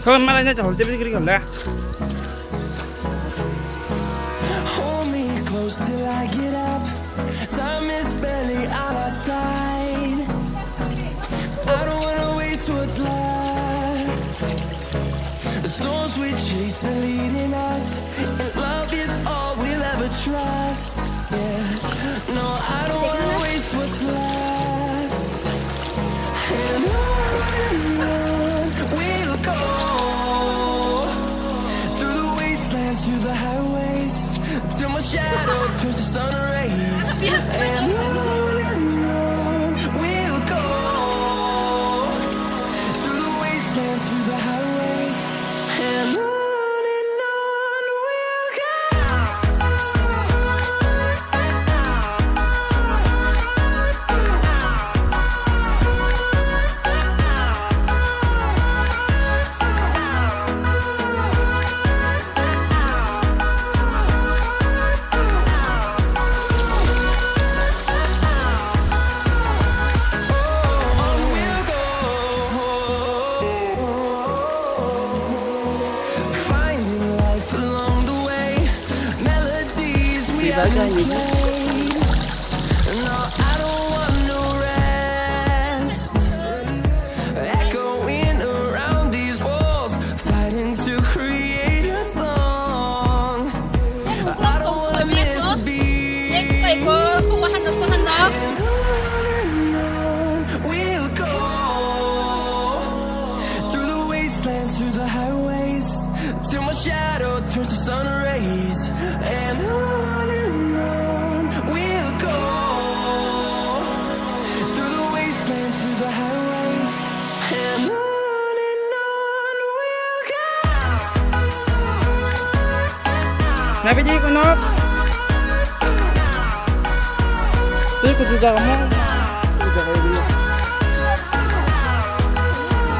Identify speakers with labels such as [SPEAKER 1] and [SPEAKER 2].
[SPEAKER 1] Thôi mà lại chọn tiếp cái còn lẽ.
[SPEAKER 2] Hold me close till I get up. Time is barely on our side. I don't wanna waste what's left. The storms we chase are leading us, and love is all we'll ever trust. Yeah, no, I don't wanna waste what's left. And on we'll go, through the wastelands, through the highways, till my shadow turns to sun rays. And on we'll go, through the wastelands, through the highways, and on we'll go. Finding life along the way, melodies we haven't played. No, I don't want no rest. Echoing around these walls, fighting to create a song. I don't wanna miss a beat. And on we'll go, through the wastelands, through the highways, till my shadow turns to sun rays. And on we'll go, through the wastelands, through the highways, and on we'll go.
[SPEAKER 1] Nabiji ko no. Tôi cũng chưa ra mà. Chưa ra đi.